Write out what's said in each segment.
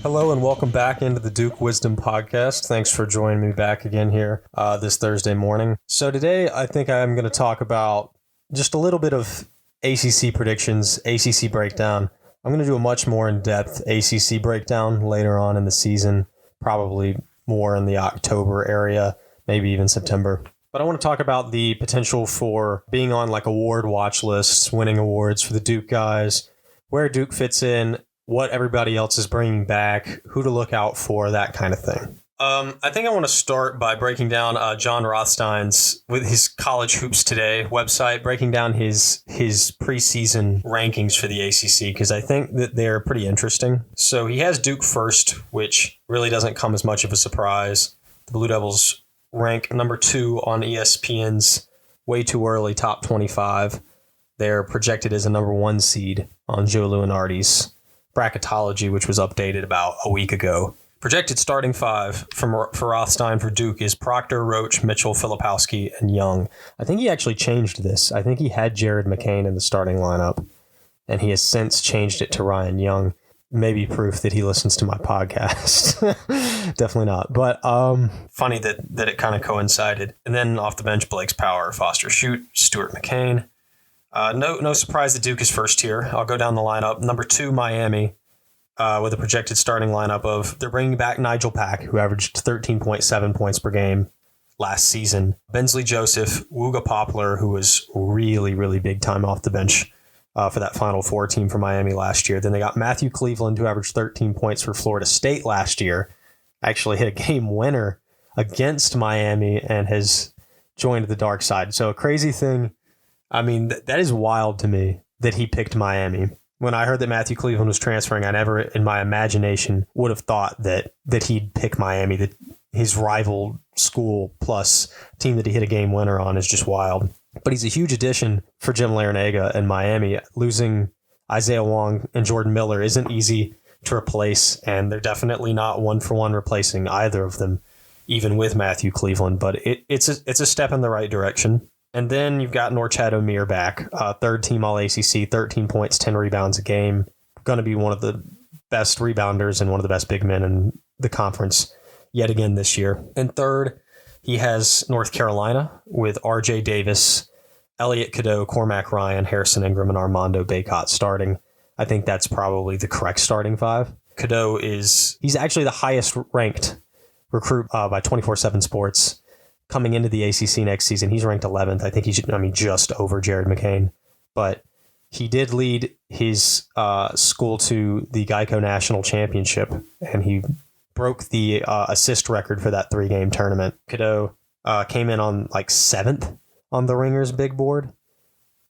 Hello and welcome back into the Duke Wisdom Podcast. Thanks for joining me back again here this Thursday morning. So today I think I'm going to talk about just a little bit of ACC predictions, ACC breakdown. I'm going to do a much more in-depth ACC breakdown later on in the season, probably more in the October area, maybe even September. But I want to talk about the potential for being on like award watch lists, winning awards for the Duke guys, where Duke fits in, what everybody else is bringing back, who to look out for, that kind of thing. I think I want to start by breaking down John Rothstein's, with his College Hoops Today website, breaking down his preseason rankings for the ACC, because I think that they're pretty interesting. So he has Duke first, which really doesn't come as much of a surprise. The Blue Devils rank number 2 on ESPN's way too early top 25. They're projected as a number 1 seed on Joe Lunardi's bracketology, which was updated about a week ago. Projected starting 5 for Rothstein for Duke is Proctor, Roach, Mitchell, Filipowski, and Young. I think he actually changed this. I think he had Jared McCain in the starting lineup, and he has since changed it to Ryan Young. Maybe proof that he listens to my podcast. Definitely not. But funny that it kind of coincided. And then off the bench, Blake's Power, Foster Shoot, Stuart McCain. No surprise that Duke is first here. I'll go down the lineup. Number 2, Miami, with a projected starting lineup of, they're bringing back Nigel Pack, who averaged 13.7 points per game last season. Bensley Joseph, Wooga Poplar, who was really, really big time off the bench for that Final Four team for Miami last year. Then they got Matthew Cleveland, who averaged 13 points for Florida State last year, actually hit a game winner against Miami and has joined the dark side. So a crazy thing. I mean, that is wild to me that he picked Miami. When I heard that Matthew Cleveland was transferring, I never in my imagination would have thought that he'd pick Miami, that his rival school plus team that he hit a game winner on is just wild. But he's a huge addition for Jim Larinaga and Miami. Losing Isaiah Wong and Jordan Miller isn't easy to replace, and they're definitely not one-for-one replacing either of them, even with Matthew Cleveland. But it's a step in the right direction. And then you've got Norchad O'Meara back, third team All-ACC, 13 points, 10 rebounds a game. Going to be one of the best rebounders and one of the best big men in the conference yet again this year. And third, he has North Carolina with R.J. Davis, Elliot Cadeau, Cormac Ryan, Harrison Ingram, and Armando Bacot starting. I think that's probably the correct starting 5. Cadeau he's actually the highest ranked recruit by 24/7 Sports. Coming into the ACC next season, he's ranked 11th. I think just over Jared McCain. But he did lead his school to the Geico National Championship, and he broke the assist record for that 3-game tournament. Cadeau came in on like 7th on the Ringers big board,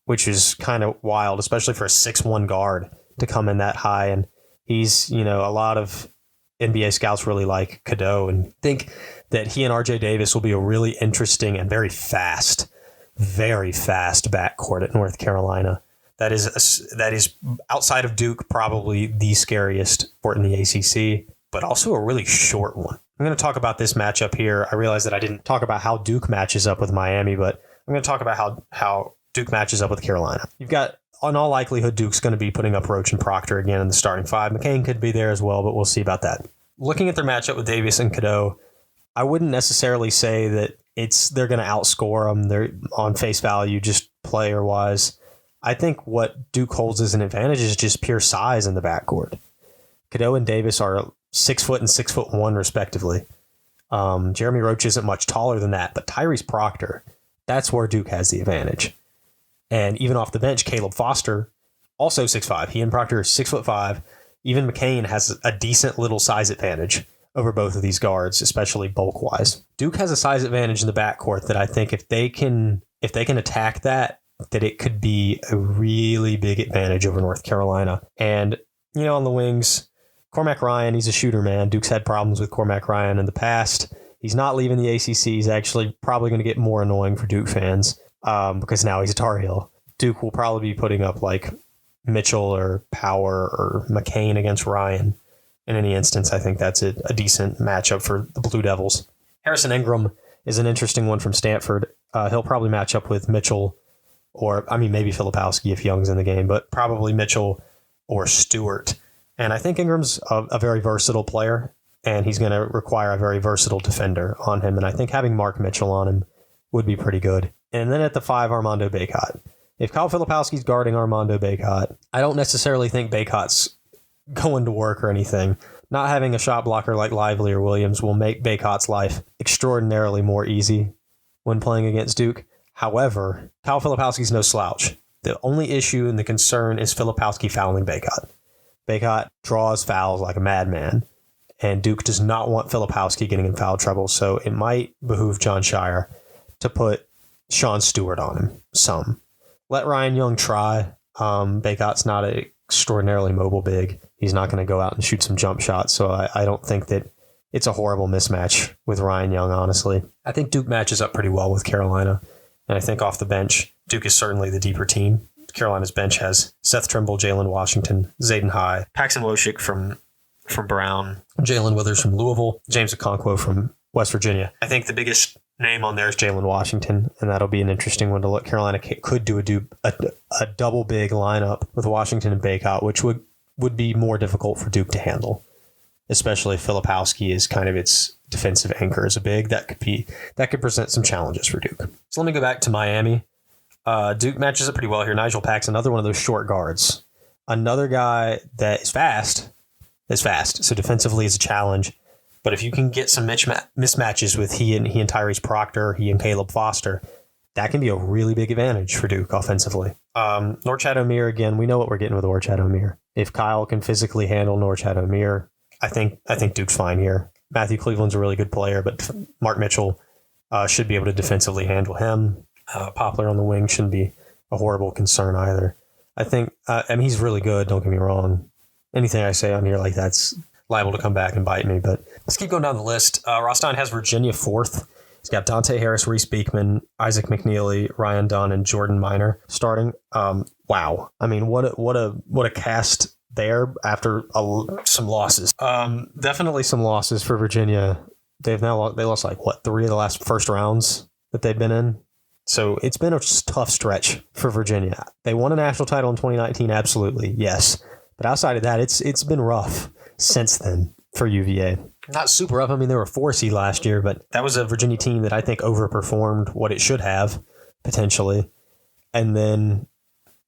which is kind of wild, especially for a 6'1" guard to come in that high. And he's, a lot of NBA scouts really like Cadeau and think that he and RJ Davis will be a really interesting and very fast backcourt at North Carolina. That is outside of Duke, probably the scariest court in the ACC, but also a really short one. I'm going to talk about this matchup here. I realize that I didn't talk about how Duke matches up with Miami, but I'm going to talk about how Duke matches up with Carolina. You've got, in all likelihood, Duke's going to be putting up Roach and Proctor again in the starting 5. McCain could be there as well, but we'll see about that. Looking at their matchup with Davis and Cadeau, I wouldn't necessarily say that they're going to outscore them. They're on face value, just player-wise. I think what Duke holds as an advantage is just pure size in the backcourt. Cadeau and Davis are 6 foot and 6'1", respectively. Jeremy Roach isn't much taller than that, but Tyrese Proctor, that's where Duke has the advantage. And even off the bench, Caleb Foster, also 6'5". He and Proctor are 6'5". Even McCain has a decent little size advantage over both of these guards, especially bulk-wise. Duke has a size advantage in the backcourt that I think if they can attack that it could be a really big advantage over North Carolina. And, on the wings, Cormac Ryan, he's a shooter, man. Duke's had problems with Cormac Ryan in the past. He's not leaving the ACC. He's actually probably going to get more annoying for Duke fans because now he's a Tar Heel. Duke will probably be putting up like Mitchell or Power or McCain against Ryan. In any instance, I think that's a decent matchup for the Blue Devils. Harrison Ingram is an interesting one from Stanford. He'll probably match up with Mitchell or, maybe Filipowski if Young's in the game, but probably Mitchell or Stewart. And I think Ingram's a very versatile player, and he's going to require a very versatile defender on him. And I think having Mark Mitchell on him would be pretty good. And then at the 5, Armando Bacot. If Kyle Filipowski's guarding Armando Bacot, I don't necessarily think Bacot's going to work or anything. Not having a shot blocker like Lively or Williams will make Bacot's life extraordinarily more easy when playing against Duke. However, Kyle Filipowski's no slouch. The only issue and the concern is Filipowski fouling Bacot. Bacot draws fouls like a madman, and Duke does not want Filipowski getting in foul trouble, so it might behoove John Shire to put Sean Stewart on him some. Let Ryan Young try. Bacot's not an extraordinarily mobile big. He's not going to go out and shoot some jump shots, so I don't think that it's a horrible mismatch with Ryan Young, honestly. I think Duke matches up pretty well with Carolina, and I think off the bench, Duke is certainly the deeper team. Carolina's bench has Seth Trimble, Jalen Washington, Zayden High, Paxton Wojcik from Brown, Jalen Withers from Louisville, James Okonkwo from West Virginia. I think the biggest name on there is Jalen Washington, and that'll be an interesting one to look. Carolina could do a double big lineup with Washington and Bacot, which would be more difficult for Duke to handle, especially if Filipowski is kind of its defensive anchor as a big. That could present some challenges for Duke. So let me go back to Miami. Duke matches up pretty well here. Nigel Pack's another one of those short guards. Another guy that is fast. So defensively is a challenge. But if you can get some mismatches with he and Tyrese Proctor, he and Caleb Foster, that can be a really big advantage for Duke offensively. Norchad Omier, again, we know what we're getting with Norchad Omier. If Kyle can physically handle Norchad Omier, I think Duke's fine here. Matthew Cleveland's a really good player, but Mark Mitchell should be able to defensively handle him. Poplar on the wing shouldn't be a horrible concern either. I think, he's really good, don't get me wrong. Anything I say on here like that's liable to come back and bite me, but let's keep going down the list. Ross Stein has Virginia 4th. He's got Dante Harris, Reese Beekman, Isaac McNeely, Ryan Dunn, and Jordan Minor starting. Wow. I mean, what a cast there after some losses. Definitely some losses for Virginia. They lost 3 of the last first rounds that they've been in. So it's been a tough stretch for Virginia. They won a national title in 2019, absolutely, yes. But outside of that, it's been rough since then for UVA. Not super rough. I mean, they were a 4 seed last year, but that was a Virginia team that I think overperformed what it should have, potentially. And then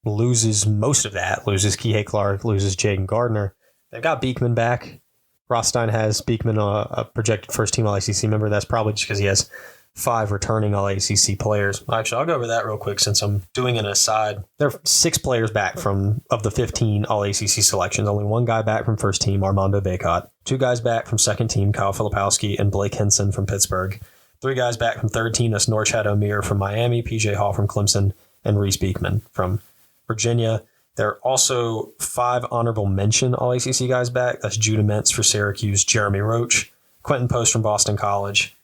loses most of that. Loses Kihei Clark, loses Jaden Gardner. They've got Beekman back. Ross Stein has Beekman a projected first-team All-ACC member. That's probably just because he has 5 returning All-ACC players. Actually, I'll go over that real quick since I'm doing an aside. There are 6 players back of the 15 All-ACC selections. Only 1 guy back from first team, Armando Bacot. 2 guys back from second team, Kyle Filipowski and Blake Henson from Pittsburgh. 3 guys back from third team, that's Norchad Omier from Miami, PJ Hall from Clemson, and Reese Beekman from Virginia. There are also 5 honorable mention All-ACC guys back. That's Judah Mentz for Syracuse, Jeremy Roach, Quentin Post from Boston College,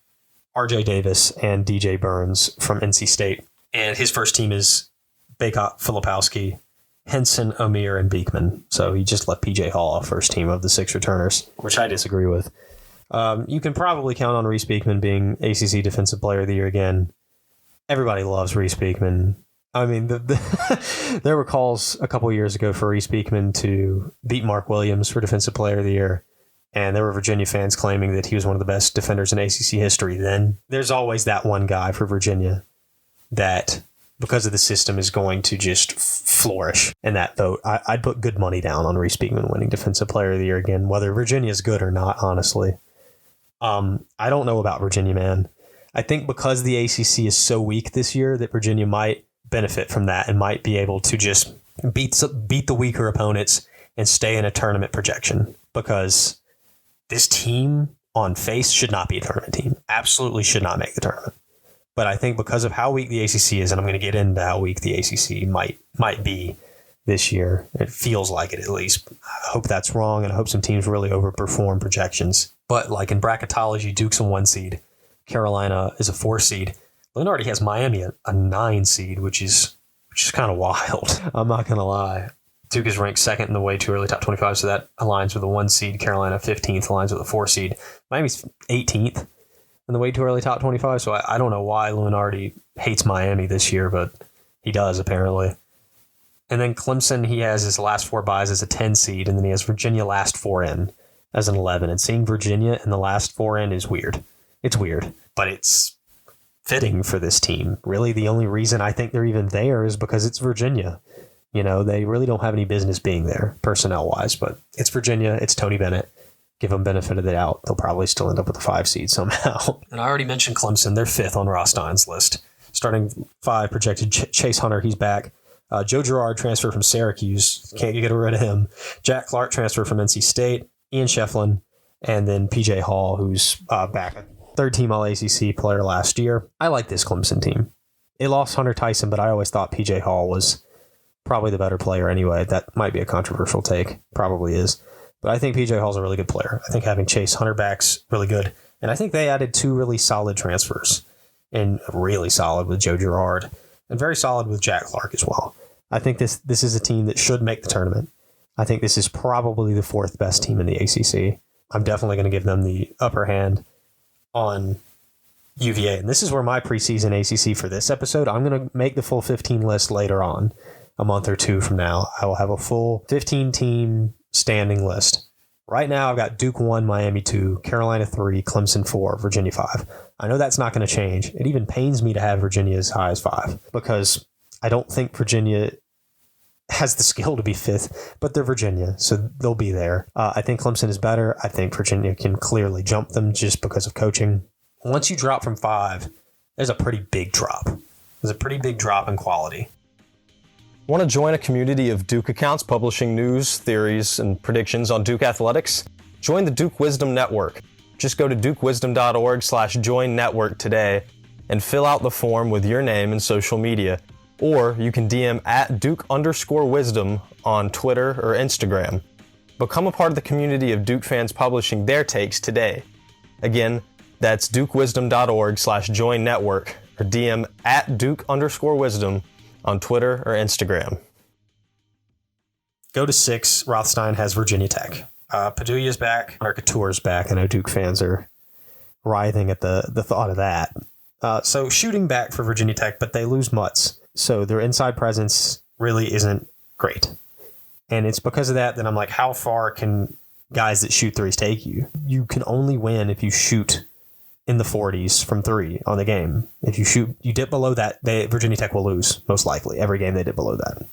RJ Davis, and DJ Burns from NC State. And his first team is Bacot, Filipowski, Henson, Omier, and Beekman. So he just left PJ Hall off first team of the 6 returners, which I disagree with. You can probably count on Reese Beekman being ACC Defensive Player of the Year again. Everybody loves Reese Beekman. I mean, there were calls a couple years ago for Reese Beekman to beat Mark Williams for Defensive Player of the Year. And there were Virginia fans claiming that he was one of the best defenders in ACC history then. There's always that one guy for Virginia that, because of the system, is going to just flourish in that vote. I'd put good money down on Reese Beekman winning Defensive Player of the Year again, whether Virginia's good or not, honestly. I don't know about Virginia, man. I think because the ACC is so weak this year that Virginia might benefit from that and might be able to just beat the weaker opponents and stay in a tournament projection, because this team on face should not be a tournament team. Absolutely should not make the tournament. But I think because of how weak the ACC is, and I'm going to get into how weak the ACC might be this year, it feels like it at least. I hope that's wrong, and I hope some teams really overperform projections. But like in bracketology, Duke's a 1 seed. Carolina is a 4 seed. Lynn already has Miami a 9 seed, which is kind of wild. I'm not going to lie. Duke is ranked 2nd in the way too early top 25, so that aligns with a 1 seed. Carolina 15th aligns with a 4 seed. Miami's 18th in the way too early top 25, so I don't know why Lunardi hates Miami this year, but he does apparently. And then Clemson, he has his last 4 byes as a 10 seed, and then he has Virginia last 4 in as an 11. And seeing Virginia in the last 4 in is weird. It's weird, but it's fitting for this team. Really, the only reason I think they're even there is because it's Virginia. You know, they really don't have any business being there, personnel-wise, but it's Virginia, it's Tony Bennett. Give them benefit of the doubt. They'll probably still end up with a 5 seed somehow. And I already mentioned Clemson. They're 5th on Ross Stein's list. Starting 5, projected Chase Hunter, he's back. Joe Girard, transfer from Syracuse. Can't get rid of him. Jack Clark, transfer from NC State. Ian Shefflin. And then PJ Hall, who's back. 3rd-team All-ACC player last year. I like this Clemson team. It lost Hunter Tyson, but I always thought PJ Hall was probably the better player anyway. That might be a controversial take. Probably is. But I think PJ Hall's a really good player. I think having Chase Hunter back's really good. And I think they added 2 really solid transfers. And really solid with Joe Girard. And very solid with Jack Clark as well. I think this is a team that should make the tournament. I think this is probably the 4th best team in the ACC. I'm definitely going to give them the upper hand on UVA. And this is where my preseason ACC for this episode, I'm going to make the full 15 list later on, a month or 2 from now. I will have a full 15-team standing list. Right now, I've got Duke 1, Miami 2, Carolina 3, Clemson 4, Virginia 5. I know that's not going to change. It even pains me to have Virginia as high as 5 because I don't think Virginia has the skill to be 5th, but they're Virginia, so they'll be there. I think Clemson is better. I think Virginia can clearly jump them just because of coaching. Once you drop from 5, there's a pretty big drop. There's a pretty big drop in quality. Want to join a community of Duke accounts publishing news, theories, and predictions on Duke athletics? Join the Duke Wisdom Network. Just go to dukewisdom.org/join network today and fill out the form with your name and social media. Or you can DM at Duke_Wisdom on Twitter or Instagram. Become a part of the community of Duke fans publishing their takes today. Again, that's dukewisdom.org/join network or DM at Duke_Wisdom on Twitter or Instagram. Go to 6. Rothstein has Virginia Tech. Padulia's back. Couture's back. I know Duke fans are writhing at the thought of that. So shooting back for Virginia Tech, but they lose Mutz. So their inside presence really isn't great. And it's because of that I'm like, how far can guys that shoot threes take you? You can only win if you shoot in the 40s from 3 on the game. If you dip below that, Virginia Tech will lose, most likely. Every game they dip below that.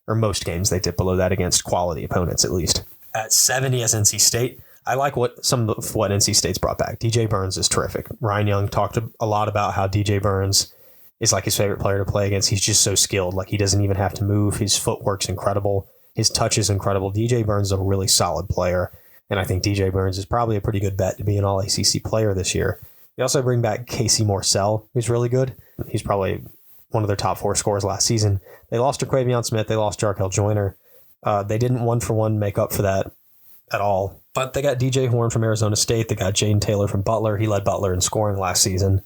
Or most games they dip below that against quality opponents, at least. At 70 as NC State, I like what NC State's brought back. DJ Burns is terrific. Ryan Young talked a lot about how DJ Burns is like his favorite player to play against. He's just so skilled. Like, he doesn't even have to move. His footwork's incredible. His touch is incredible. DJ Burns is a really solid player. And I think DJ Burns is probably a pretty good bet to be an All-ACC player this year. They also bring back Casey Morsell, who's really good. He's probably one of their top 4 scorers last season. They lost to Quavion Smith. They lost Jarkel Joyner. They didn't 1-for-1 make up for that at all. But they got DJ Horn from Arizona State. They got Jaden Taylor from Butler. He led Butler in scoring last season.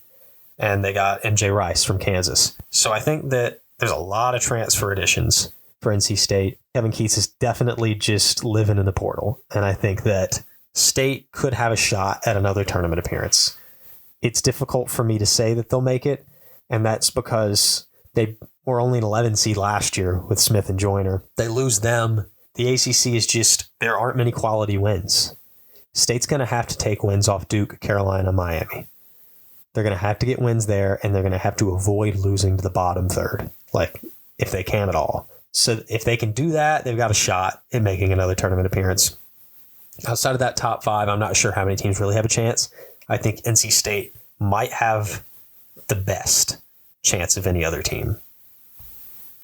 And they got MJ Rice from Kansas. So I think that there's a lot of transfer additions for NC State. Kevin Keatts is definitely just living in the portal. And I think that State could have a shot at another tournament appearance. It's difficult for me to say that they'll make it, and that's because they were only an 11 seed last year with Smith and Joyner. They lose them. The ACC is just, there aren't many quality wins. State's going to have to take wins off Duke, Carolina, Miami. They're going to have to get wins there, and they're going to have to avoid losing to the bottom third, like, if they can at all. So if they can do that, they've got a shot at making another tournament appearance. Outside of that top 5, I'm not sure how many teams really have a chance. I think NC State might have the best chance of any other team.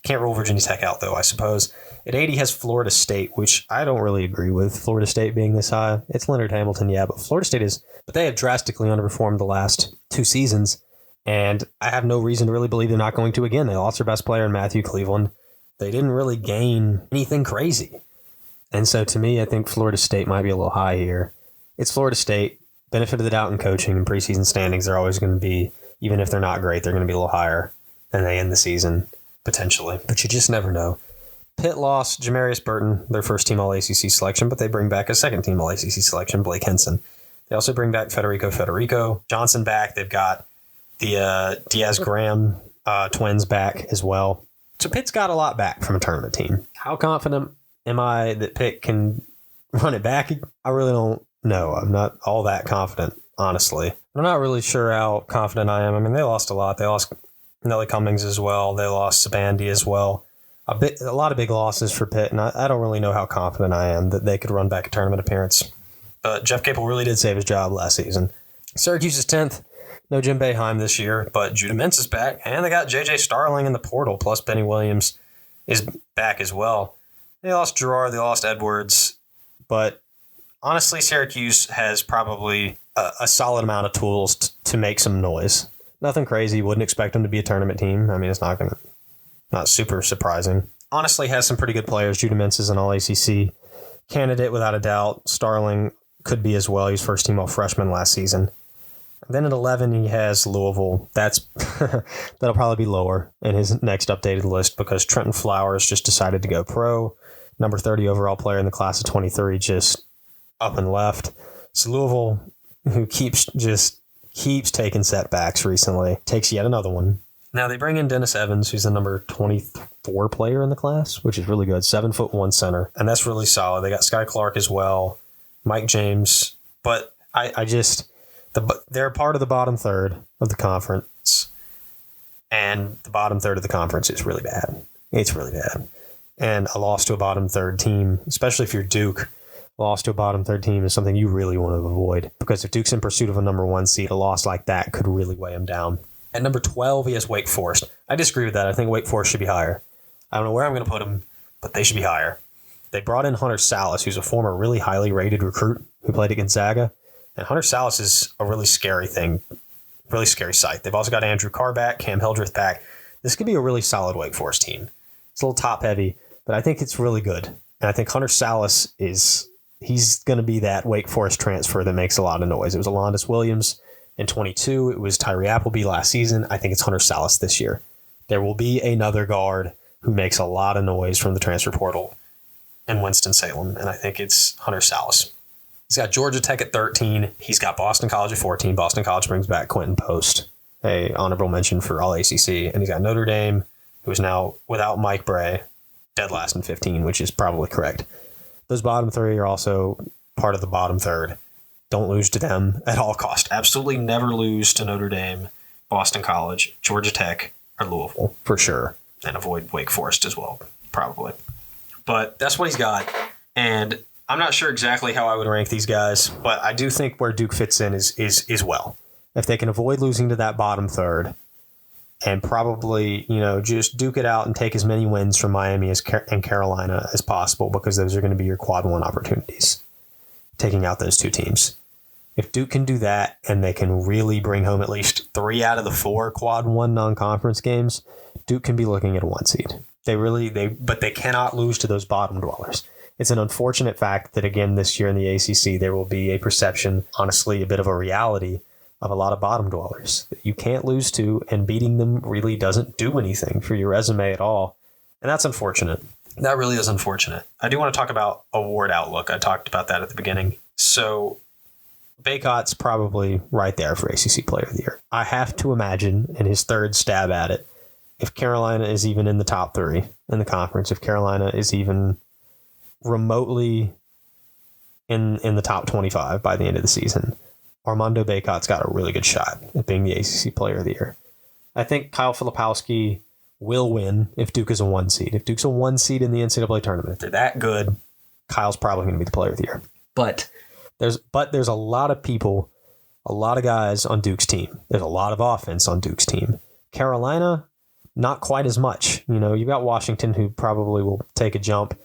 Can't rule Virginia Tech out, though, I suppose. At 80 has Florida State, which I don't really agree with, Florida State being this high. It's Leonard Hamilton, yeah, but Florida State is... But they have drastically underperformed the last 2 seasons, and I have no reason to really believe they're not going to again. They lost their best player in Matthew Cleveland. They didn't really gain anything crazy. And so, to me, I think Florida State might be a little high here. It's Florida State. Benefit of the doubt in coaching and preseason standings, they're always going to be, even if they're not great, they're going to be a little higher than they end the season, potentially. But you just never know. Pitt lost Jamarius Burton, their first team All-ACC selection, but they bring back a second team All-ACC selection, Blake Henson. They also bring back Federico Johnson back. They've got the Diaz-Graham twins back as well. So Pitt's got a lot back from a tournament team. How confident am I that Pitt can run it back? I really don't know. I'm not all that confident, honestly. I'm not really sure how confident I am. I mean, they lost a lot. They lost Nelly Cummings as well. They lost Sabandi as well. A lot of big losses for Pitt, and I don't really know how confident I am that they could run back a tournament appearance. But Jeff Capel really did save his job last season. Syracuse is 10th. No Jim Boeheim this year, but Judah Mintz is back, and they got J.J. Starling in the portal, plus Benny Williams is back as well. They lost Girard, they lost Edwards, but honestly, Syracuse has probably a solid amount of tools to make some noise. Nothing crazy. Wouldn't expect them to be a tournament team. I mean, it's not super surprising. Honestly, has some pretty good players. Judah Mintz is an All-ACC candidate without a doubt. Starling could be as well. He was first team All-Freshman last season. Then at 11, he has Louisville. That'll probably be lower in his next updated list because Trenton Flowers just decided to go pro. Number 30 overall player in the class of 23 just up and left. So Louisville, who keeps taking setbacks recently, takes yet another one. Now they bring in Dennis Evans, who's the number 24 player in the class, which is really good. 7'1" center, and that's really solid. They got Sky Clark as well, Mike James, but they're part of the bottom third of the conference, and the bottom third of the conference is really bad. It's really bad. And a loss to a bottom third team, especially if you're Duke, a loss to a bottom third team is something you really want to avoid, because if Duke's in pursuit of a number 1 seed, a loss like that could really weigh him down. At number 12, he has Wake Forest. I disagree with that. I think Wake Forest should be higher. I don't know where I'm going to put him, but they should be higher. They brought in Hunter Salas, who's a former really highly rated recruit who played at Gonzaga. And Hunter Salas is a really scary thing, really scary sight. They've also got Andrew Carr back, Cam Hildreth back. This could be a really solid Wake Forest team. It's a little top heavy, but I think it's really good. And I think Hunter Salas he's going to be that Wake Forest transfer that makes a lot of noise. It was Alondis Williams in 22. It was Tyree Appleby last season. I think it's Hunter Salas this year. There will be another guard who makes a lot of noise from the transfer portal in Winston-Salem, and I think it's Hunter Salas. He's got Georgia Tech at 13. He's got Boston College at 14. Boston College brings back Quentin Post, a honorable mention for All-ACC. And he's got Notre Dame, who is now without Mike Bray, dead last in 15, which is probably correct. Those bottom three are also part of the bottom third. Don't lose to them at all cost. Absolutely never lose to Notre Dame, Boston College, Georgia Tech, or Louisville, for sure. And avoid Wake Forest as well, probably. But that's what he's got. And I'm not sure exactly how I would rank these guys, but I do think where Duke fits in is well. If they can avoid losing to that bottom third and probably, just duke it out and take as many wins from Miami and Carolina as possible, because those are going to be your quad one opportunities, taking out those two teams. If Duke can do that and they can really bring home at least 3 out of the 4 quad one non-conference games, Duke can be looking at a 1 seed. But they cannot lose to those bottom dwellers. It's an unfortunate fact that, again, this year in the ACC, there will be a perception, honestly, a bit of a reality of a lot of bottom dwellers that you can't lose to, and beating them really doesn't do anything for your resume at all. And that's unfortunate. That really is unfortunate. I do want to talk about award outlook. I talked about that at the beginning. So Bacot's probably right there for ACC Player of the Year. I have to imagine, in his third stab at it, if Carolina is even in the top 3 in the conference, if Carolina is even remotely in the top 25 by the end of the season, Armando Bacot's got a really good shot at being the ACC Player of the Year. I think Kyle Filipowski will win if Duke is a 1 seed. If Duke's a 1 seed in the NCAA tournament, if they're that good, Kyle's probably going to be the Player of the Year. But there's a lot of people, a lot of guys on Duke's team. There's a lot of offense on Duke's team. Carolina, not quite as much. You've got Washington, who probably will take a jump.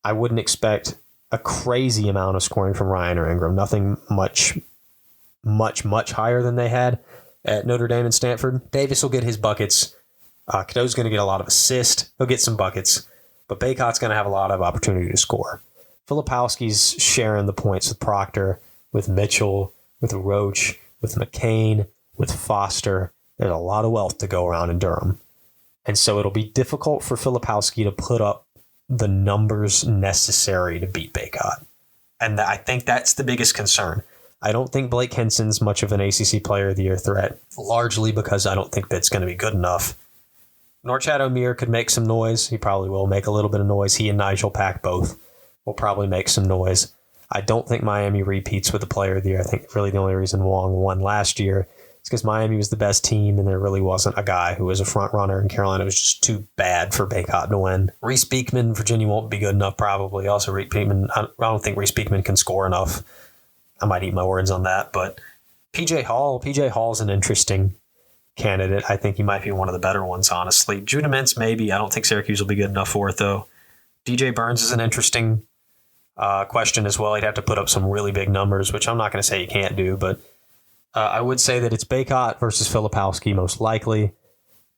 I wouldn't expect a crazy amount of scoring from Ryan or Ingram. Nothing much higher than they had at Notre Dame and Stanford. Davis will get his buckets. Cadeau's going to get a lot of assists. He'll get some buckets. But Bacot's going to have a lot of opportunity to score. Filipowski's sharing the points with Proctor, with Mitchell, with Roach, with McCain, with Foster. There's a lot of wealth to go around in Durham. And so it'll be difficult for Filipowski to put up the numbers necessary to beat Bacot. And I think that's the biggest concern. I don't think Blake Henson's much of an ACC Player of the Year threat, largely because I don't think that's going to be good enough Norchad Omier could make some noise. He probably will make a little bit of noise. He and Nigel Pack both will probably make some noise. I don't think Miami repeats with the player of the year. I think really the only reason Wong won last year is because Miami was the best team and there really wasn't a guy who was a front runner, and Carolina was just too bad for Bacot to win. Reese Beekman, Virginia won't be good enough probably. Also, Reese Beekman, I don't think Reese Beekman can score enough. I might eat my words on that, but PJ Hall's an interesting candidate. I think he might be one of the better ones, honestly. Judah Mintz, maybe. I don't think Syracuse will be good enough for it, though. DJ Burns is an interesting question as well. He'd have to put up some really big numbers, which I'm not going to say he can't do, but I would say that it's Bacot versus Filipowski most likely.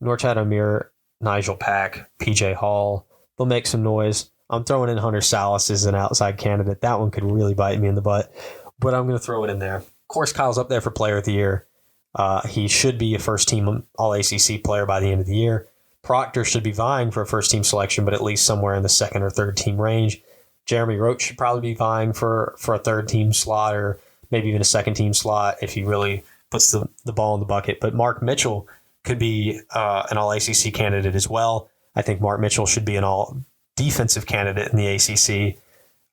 Norchad Omier, Nigel Pack, PJ Hall. They'll make some noise. I'm throwing in Hunter Salas as an outside candidate. That one could really bite me in the butt, but I'm going to throw it in there. Of course, Kyle's up there for player of the year. He should be a first-team All-ACC player by the end of the year. Proctor should be vying for a first-team selection, but at least somewhere in the second or third-team range. Jeremy Roach should probably be vying for a third-team slot or maybe even a second-team slot if he really puts the ball in the bucket. But Mark Mitchell could be an All-ACC candidate as well. I think Mark Mitchell should be an All-Defensive candidate in the ACC.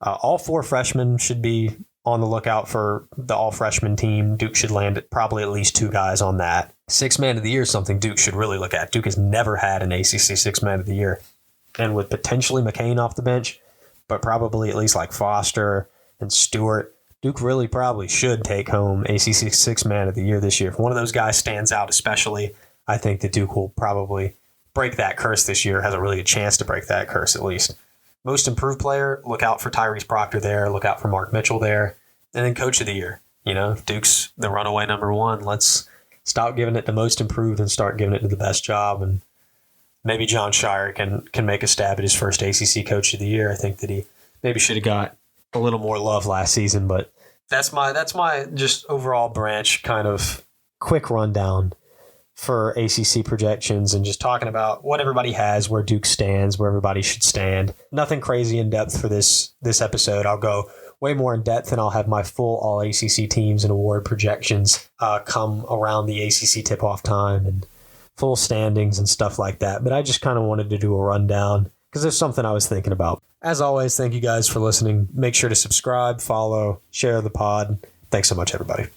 All four freshmen should be on the lookout for the all-freshman team. Duke should land probably at least two guys on that. Sixth man of the year is something Duke should really look at. Duke has never had an ACC sixth man of the year. And with potentially McCain off the bench, but probably at least like Foster and Stewart, Duke really probably should take home ACC sixth man of the year this year. If one of those guys stands out especially, I think that Duke will probably break that curse this year, has a really good chance to break that curse at least. Most improved player, look out for Tyrese Proctor there, look out for Mark Mitchell there. And then coach of the year. You know, Duke's the runaway number one. Let's stop giving it to most improved and start giving it to the best job. And maybe John Shire can make a stab at his first ACC coach of the year. I think that he maybe should have got a little more love last season, but that's my just overall branch kind of quick rundown for ACC projections and just talking about what everybody has, where Duke stands, where everybody should stand. Nothing crazy in depth for this episode. I'll go way more in depth, and I'll have my full all ACC teams and award projections come around the ACC tip-off time and full standings and stuff like that. But I just kind of wanted to do a rundown because there's something I was thinking about. As always, thank you guys for listening. Make sure to subscribe, follow, share the pod. Thanks so much, everybody.